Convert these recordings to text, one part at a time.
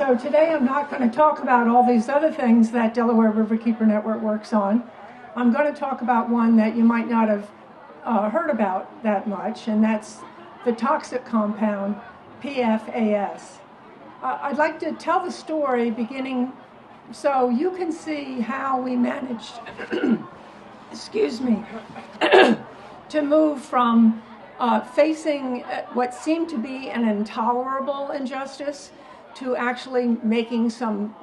So today I'm not going to talk about all these other things that Delaware Riverkeeper Network works on. I'm going to talk about one that you might not have heard about that much, and that's the toxic compound PFAS. I'd like to tell the story beginning so you can see how we managed, excuse me, to move from facing what seemed to be an intolerable injustice to actually making some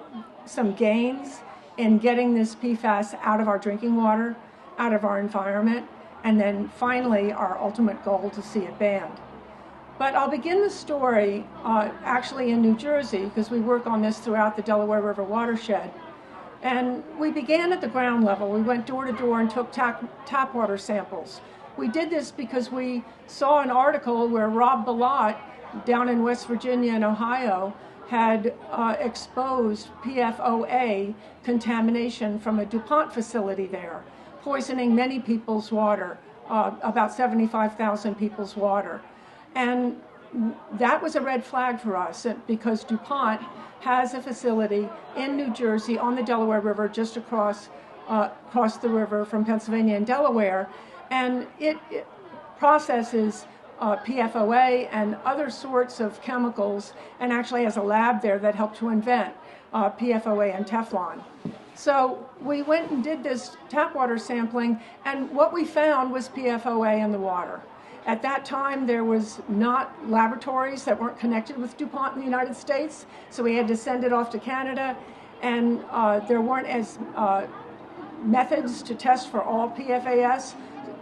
gains in getting this PFAS out of our drinking water, out of our environment, and then finally our ultimate goal to see it banned. But I'll begin the story actually in New Jersey, because we work on this throughout the Delaware River watershed. And we began at the ground level. We went door to door and took tap water samples. We did this because we saw an article where Rob Balot down in West Virginia and Ohio had exposed PFOA contamination from a DuPont facility there, poisoning many people's water, about 75,000 people's water. And that was a red flag for us because DuPont has a facility in New Jersey on the Delaware River, just across the river from Pennsylvania and Delaware, and it processes PFOA and other sorts of chemicals, and actually has a lab there that helped to invent PFOA and Teflon. So we went and did this tap water sampling, and what we found was PFOA in the water. At that time, there was not laboratories that weren't connected with DuPont in the United States, so we had to send it off to Canada, and there weren't as methods to test for all PFAS,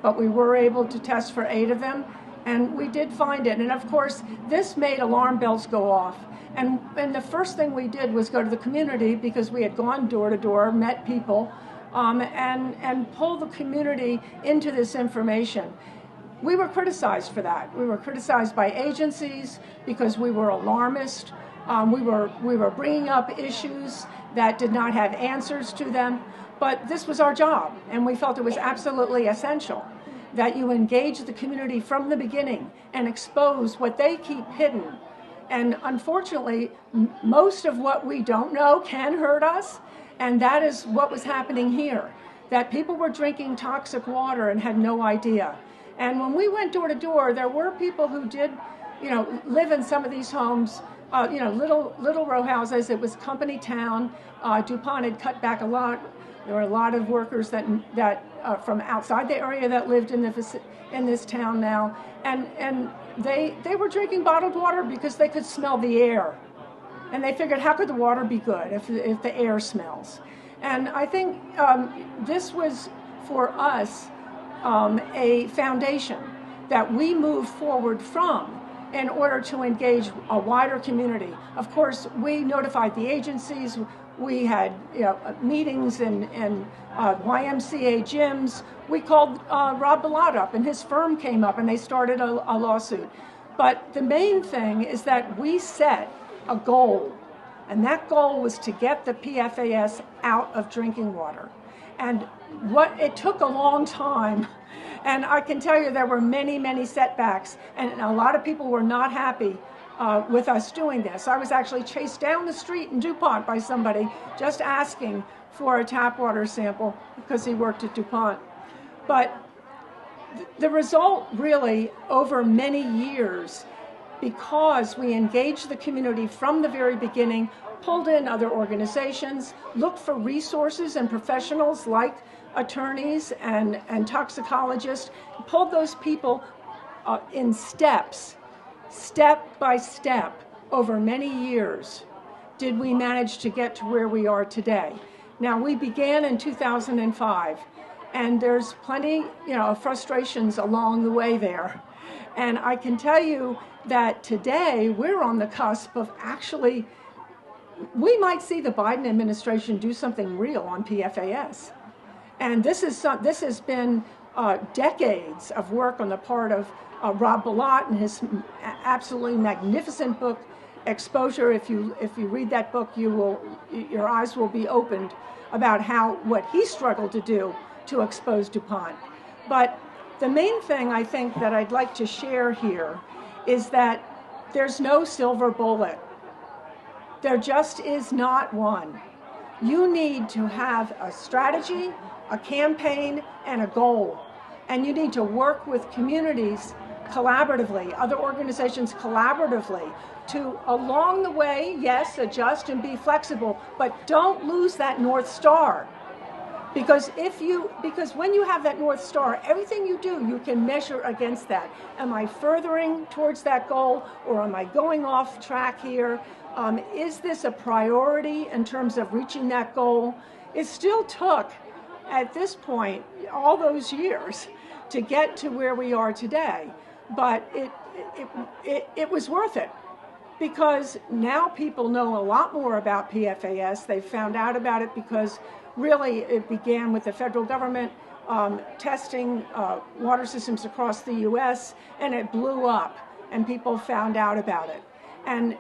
but we were able to test for 8 of them, and we did find it. And of course, this made alarm bells go off. And the first thing we did was go to the community, because we had gone door to door, met people, and pull the community into this information. We were criticized for that. We were criticized by agencies because we were alarmist. We were bringing up issues that did not have answers to them. But this was our job, and we felt it was absolutely essential that you engage the community from the beginning and expose what they keep hidden. And unfortunately, most of what we don't know can hurt us, and that is what was happening here, that people were drinking toxic water and had no idea. And when we went door to door, there were people who did, live in some of these homes, little row houses. It was company town. DuPont had cut back a lot. There were a lot of workers that from outside the area that lived in this town now, and they were drinking bottled water because they could smell the air, and they figured, how could the water be good if the air smells? And I think this was for us a foundation that we moved forward from in order to engage a wider community. Of course, we notified the agencies. We had meetings in YMCA gyms. We called Rob Balot up, and his firm came up, and they started a lawsuit. But the main thing is that we set a goal, and that goal was to get the PFAS out of drinking water. And it took a long time, and I can tell you there were many, many setbacks, and a lot of people were not happy with us doing this. I was actually chased down the street in DuPont by somebody just asking for a tap water sample because he worked at DuPont. But the result really, over many years, because we engaged the community from the very beginning, pulled in other organizations, looked for resources and professionals like attorneys and toxicologists, pulled those people in steps, step by step, over many years, did we manage to get to where we are today. Now, we began in 2005, and there's plenty, of frustrations along the way there. And I can tell you that today we're on the cusp of actually, we might see the Biden administration do something real on PFAS. And this has been decades of work on the part of Rob Balot and his absolutely magnificent book, Exposure. If you read that book, your eyes will be opened about what he struggled to do to expose DuPont. But the main thing I think that I'd like to share here is that there's no silver bullet. There just is not one. You need to have a strategy, a campaign, and a goal. And you need to work with communities collaboratively, other organizations collaboratively, to along the way, yes, adjust and be flexible, but don't lose that North Star. Because when you have that North Star, everything you do, you can measure against that. Am I furthering towards that goal, or am I going off track here? Is this a priority in terms of reaching that goal? It still took, at this point, all those years to get to where we are today. But it was worth it, because now people know a lot more about PFAS. They've found out about it because really it began with the federal government testing water systems across the U.S., and it blew up, and people found out about it. And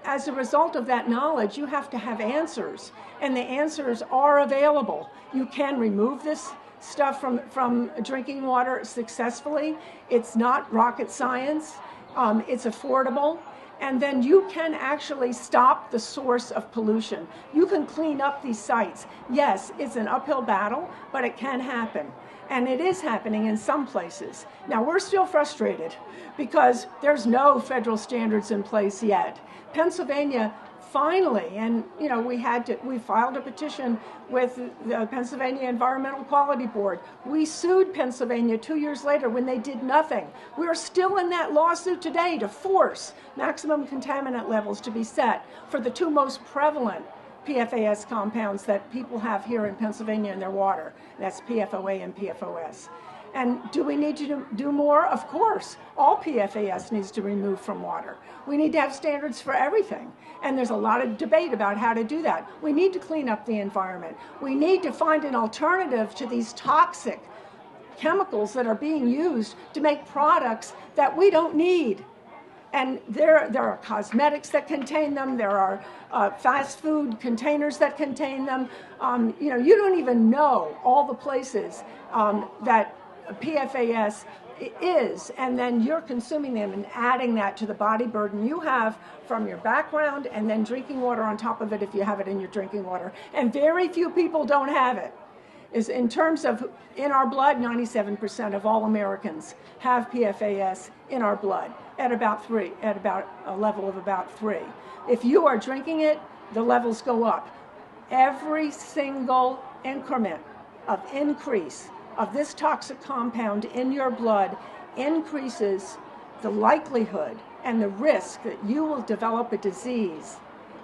as a result of that knowledge, you have to have answers, and the answers are available. You can remove this stuff from drinking water successfully. It's not rocket science. It's affordable. And then you can actually stop the source of pollution. You can clean up these sites. Yes, it's an uphill battle, but it can happen. And it is happening in some places. Now, we're still frustrated because there's no federal standards in place yet. Pennsylvania finally, and we filed a petition with the Pennsylvania Environmental Quality Board. We sued Pennsylvania 2 years later when they did nothing. We're still in that lawsuit today to force maximum contaminant levels to be set for the two most prevalent PFAS compounds that people have here in Pennsylvania in their water. That's PFOA and PFOS. And do we need to do more? Of course. All PFAS needs to be removed from water. We need to have standards for everything. And there's a lot of debate about how to do that. We need to clean up the environment. We need to find an alternative to these toxic chemicals that are being used to make products that we don't need. And there are cosmetics that contain them. There are fast food containers that contain them. You don't even know all the places that PFAS is, and then you're consuming them and adding that to the body burden you have from your background, and then drinking water on top of it if you have it in your drinking water. And very few people don't have it. Is in terms of in our blood, 97% of all Americans have PFAS in our blood at about a level of about 3. If you are drinking it, the levels go up. Every single increment of increase of this toxic compound in your blood increases the likelihood and the risk that you will develop a disease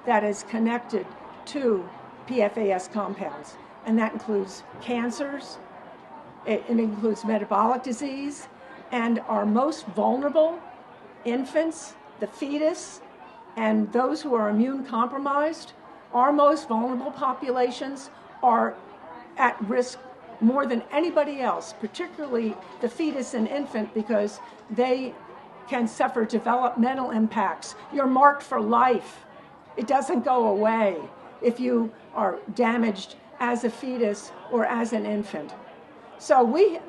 that is connected to PFAS compounds. And that includes cancers, it includes metabolic disease, and our most vulnerable infants, the fetus, and those who are immune compromised, our most vulnerable populations are at risk more than anybody else, particularly the fetus and infant, because they can suffer developmental impacts. You're marked for life. It doesn't go away if you are damaged as a fetus or as an infant. So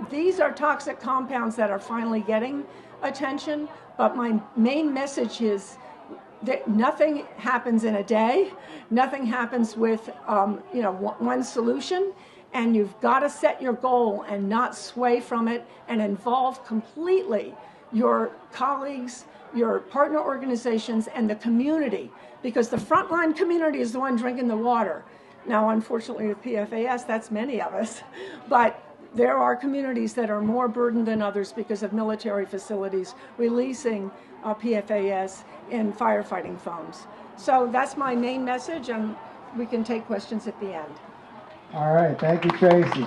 these are toxic compounds that are finally getting attention, but my main message is that nothing happens in a day. Nothing happens with one solution. And you've got to set your goal and not sway from it, and involve completely your colleagues, your partner organizations, and the community, because the frontline community is the one drinking the water. Now, unfortunately, with PFAS, that's many of us, but there are communities that are more burdened than others because of military facilities releasing PFAS in firefighting foams. So that's my main message, and we can take questions at the end. All right, thank you, Tracy.